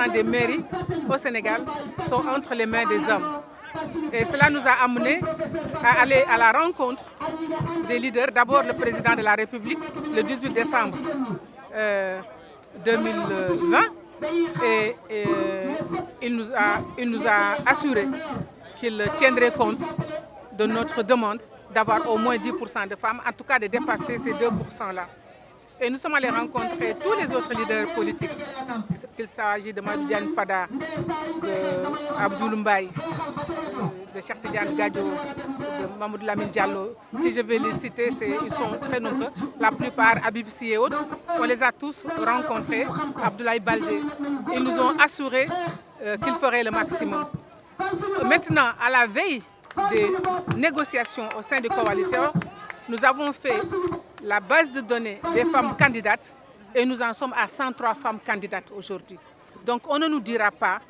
90% des mairies au Sénégal sont entre les mains des hommes. Et cela nous a amené à aller à la rencontre des leaders. D'abord le président de la République le 18 décembre 2020 et il nous a assuré qu'il tiendrait compte de notre demande d'avoir au moins 10% de femmes, en tout cas de dépasser ces 2%-là. Et nous sommes allés rencontrer tous les autres leaders politiques, qu'il s'agit de Mamadou Diagne Fada, d'Abdoul Mbaye, de Cheikh Tidiane Gadio, de Mamadou Lamine Diallo. Si je vais les citer, ils sont très nombreux. La plupart, Habib Sy et autres, on les a tous rencontrés. Abdoulaye Baldé. Ils nous ont assuré qu'ils feraient le maximum. Maintenant, à la veille des négociations au sein de coalition, nous avons fait la base de données des femmes candidates et nous en sommes à 103 femmes candidates aujourd'hui. Donc on ne nous dira pas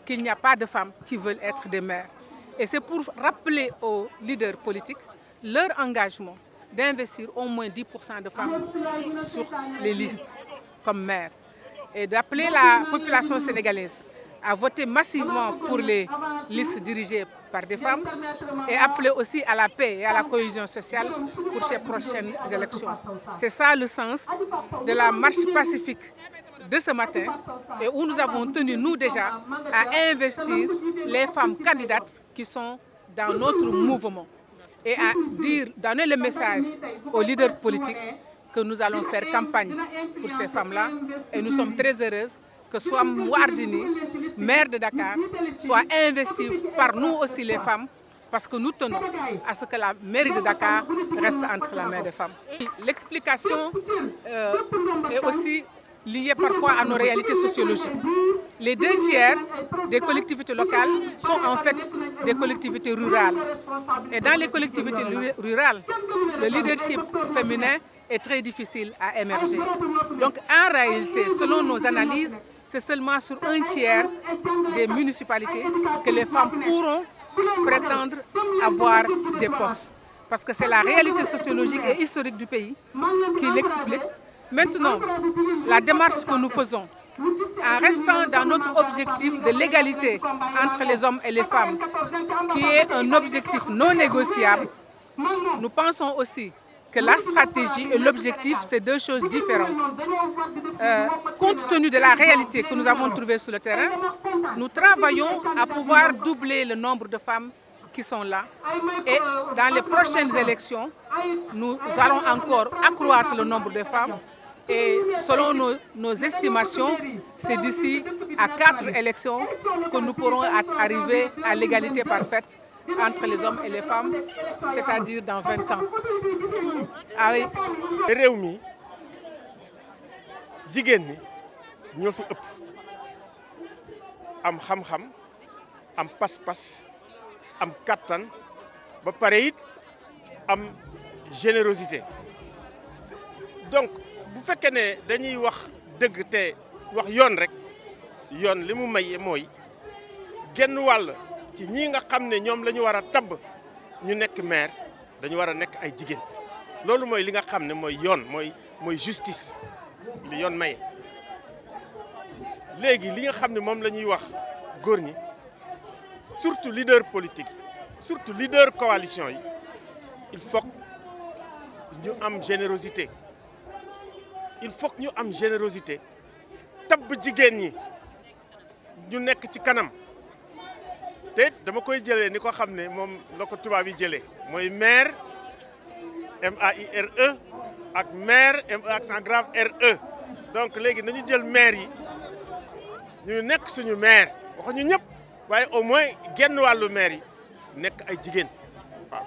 qu'il n'y a pas de femmes qui veulent être des maires. Et c'est pour rappeler aux leaders politiques leur engagement d'investir au moins 10% de femmes sur les listes comme maires. Et d'appeler la population sénégalaise à voter massivement pour les listes dirigées par des femmes et appeler aussi à la paix et à la cohésion sociale pour ces prochaines élections. C'est ça le sens de la marche pacifique de ce matin et où nous avons tenu, nous déjà, à investir les femmes candidates qui sont dans notre mouvement et à donner le message aux leaders politiques que nous allons faire campagne pour ces femmes-là et nous sommes très heureuses que Soham Wardini, maire de Dakar, soit investi par nous aussi les femmes, parce que nous tenons à ce que la mairie de Dakar reste entre la main des femmes. L'explication est aussi liée parfois à nos réalités sociologiques. Les 2/3 des collectivités locales sont en fait des collectivités rurales. Et dans les collectivités rurales, le leadership féminin est très difficile à émerger. Donc en réalité, selon nos analyses, c'est seulement sur 1/3 des municipalités que les femmes pourront prétendre avoir des postes. Parce que c'est la réalité sociologique et historique du pays qui l'explique. Maintenant, la démarche que nous faisons, en restant dans notre objectif de l'égalité entre les hommes et les femmes, qui est un objectif non négociable, nous pensons aussi que la stratégie et l'objectif, c'est deux choses différentes. Compte tenu de la réalité que nous avons trouvée sur le terrain, nous travaillons à pouvoir doubler le nombre de femmes qui sont là. Et dans les prochaines élections, nous allons encore accroître le nombre de femmes. Et selon nos estimations, c'est d'ici à 4 élections que nous pourrons arriver à l'égalité parfaite entre les hommes et les femmes, c'est-à-dire dans 20 ans. Ah oui. réew mi jigéen ñi ñoo fi ëpp am xam-xam am pas-pas am kattan ba pare it am générosité donc bu fekkee ne dañuy wax dëgg te wax yoon rek yoon li mu maye mooy genn wàll ci ñii nga xam ne ñoom la ñu war a tabb ñu nekk maire dañu war a nekk ay jigéen loolu mooy li nga xam ne mooy yoon mooy justice li yoon maye. léegi li nga xam ne moom la ñuy wax góor ñi surtout leader politique surtout leader coalition yi il faut ñu am générosité il faut ñu am générosité tabb jigéen ñi ñu nekk ci kanam. te dama koy jëlee ni ko xam ne moom la ko tubaab yi jëlee mooy maire M-A-I-R-E ak maire M-E accent grave R-E donc léegi nañu jël maire yi ñu nekk suñu maire waxuñu ñëpp waaye au moins genn wàllu maire yi nekk ay jigéen waaw.